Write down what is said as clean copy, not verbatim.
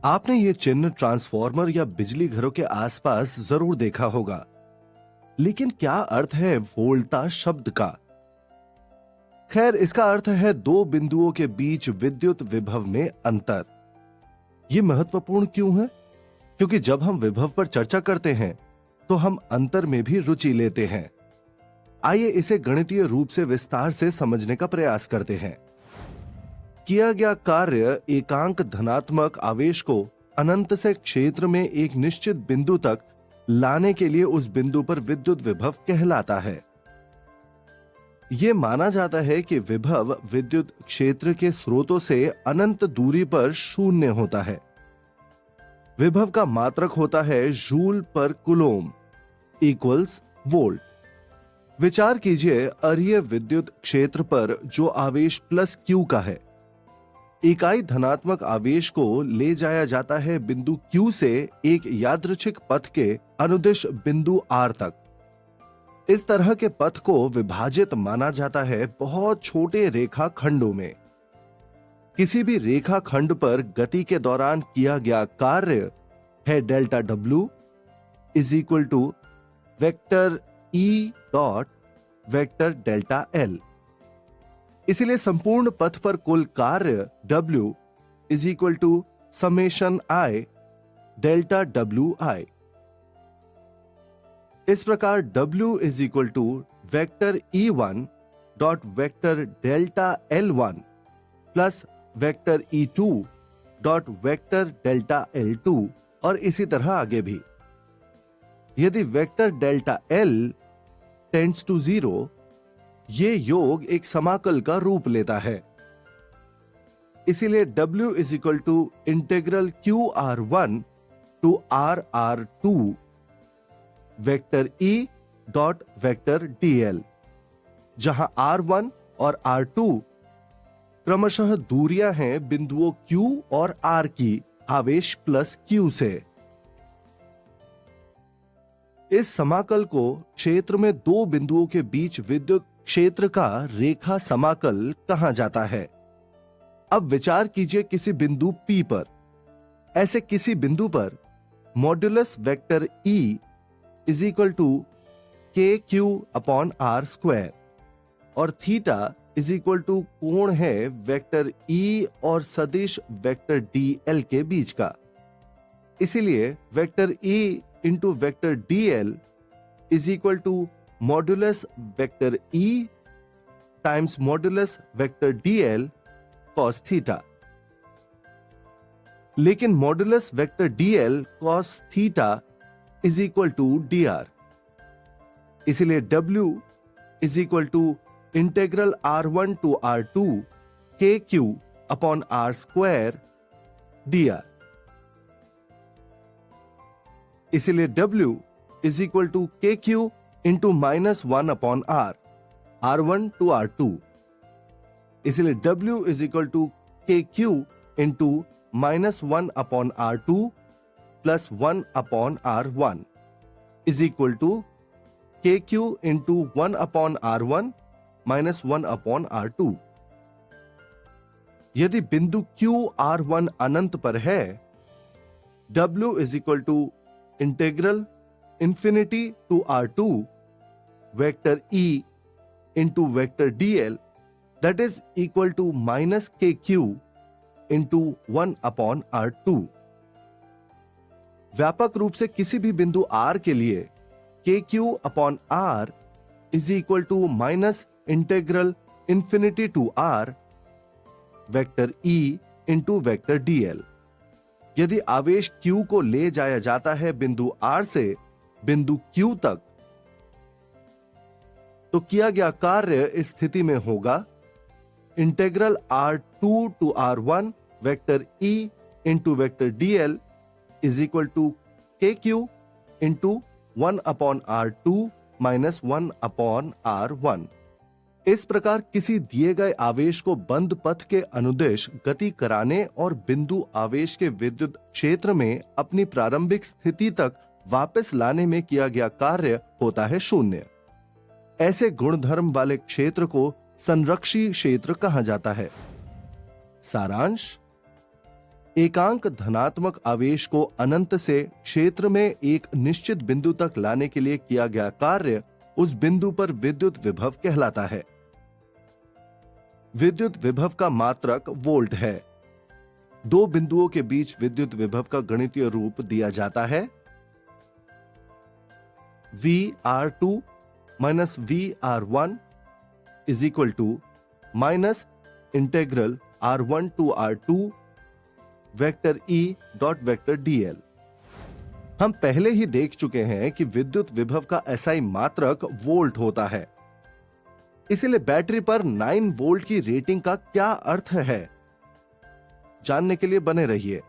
आपने ये चिन्ह ट्रांसफॉर्मर या बिजली घरों के आसपास जरूर देखा होगा, लेकिन क्या अर्थ है वोल्टा शब्द का? खैर, इसका अर्थ है दो बिंदुओं के बीच विद्युत विभव में अंतर। ये महत्वपूर्ण क्यों है? क्योंकि जब हम विभव पर चर्चा करते हैं तो हम अंतर में भी रुचि लेते हैं। आइए इसे गणितीय रूप से विस्तार से समझने का प्रयास करते हैं। किया गया कार्य एकांक धनात्मक आवेश को अनंत से क्षेत्र में एक निश्चित बिंदु तक लाने के लिए उस बिंदु पर विद्युत विभव कहलाता है। यह माना जाता है कि विभव विद्युत क्षेत्र के स्रोतों से अनंत दूरी पर शून्य होता है। विभव का मात्रक होता है जूल पर कूलोम इक्वल्स वोल्ट। विचार कीजिए अरीय विद्युत क्षेत्र पर जो आवेश प्लस क्यू का है। इकाई धनात्मक आवेश को ले जाया जाता है बिंदु Q से एक यादृच्छिक पथ के अनुदिश बिंदु R तक। इस तरह के पथ को विभाजित माना जाता है बहुत छोटे रेखा खंडों में। किसी भी रेखा खंड पर गति के दौरान किया गया कार्य है delta W is equal to vector E dot vector delta L। इसलिए संपूर्ण पथ पर कुल कार्य W is equal to summation I delta WI। इस प्रकार W is equal to vector E1 dot vector delta L1 plus vector E2 dot vector delta L2 और इसी तरह आगे भी। यदि vector delta L tends to 0, ये योग एक समाकल का रूप लेता है। इसीलिए W is equal to integral QR1 to RR2 vector E dot vector DL, जहां R1 और R2 क्रमशः दूरियां हैं बिंदुओं Q और R की आवेश प्लस Q से। इस समाकल को क्षेत्र में दो बिंदुओं के बीच विद्युत क्षेत्र का रेखा समाकल कहा जाता है। अब विचार कीजिए किसी बिंदु P पर। ऐसे किसी बिंदु पर modulus vector E is equal to KQ upon R square और थीटा इज इक्वल टू कोण है वेक्टर E और सदिश वेक्टर DL के बीच का। इसीलिए vector E into vector DL is equal to modulus vector E times modulus vector DL cos theta. लेकिन modulus vector DL cos theta is equal to DR। इसलिए W is equal to integral R1 to R2 KQ upon R square DR। इसलिए W is equal to KQ into -1 upon R1 to R2। इसलिए W is equal to KQ into -1 upon R2 plus 1 upon R1 is equal to KQ into 1 upon R1 minus 1 upon R2। यदि बिंदु Q R1 अनंत पर है, W is equal to integral infinity to R2 vector E into vector DL that is equal to minus KQ into 1 upon R2। व्यापक रूप से किसी भी बिंदु R के लिए KQ upon R is equal to minus integral infinity to R vector E into vector DL। यदि आवेश Q को ले जाया जाता है बिंदु R से बिंदु Q तक, तो किया गया कार्य इस स्थिति में होगा integral R2 to R1 vector E into vector DL is equal to KQ into 1 upon R2 minus 1 upon R1। इस प्रकार किसी दिए गए आवेश को बंद पथ के अनुदिश गति कराने और बिंदु आवेश के विद्युत क्षेत्र में अपनी प्रारंभिक स्थिति तक वापस लाने में किया गया कार्य होता है शून्य। ऐसे गुणधर्म वाले क्षेत्र को संरक्षी क्षेत्र कहा जाता है। सारांश, एकांक धनात्मक आवेश को अनंत से क्षेत्र में एक निश्चित बिंदु तक लाने के लिए किया गया कार्य उस बिंदु पर विद्युत विभव कहलाता है। विद्युत विभव का मात्रक वोल्ट है। दो बिंदुओं के बीच विद्युत विभव का गणितीय रूप दिया जाता है VR2 minus VR1 is equal to minus integral R1 to R2 vector E dot vector dl। हम पहले ही देख चुके हैं कि विद्युत विभव का SI मात्रक वोल्ट होता है। इसलिए बैटरी पर 9 वोल्ट की रेटिंग का क्या अर्थ है, जानने के लिए बने रहिए।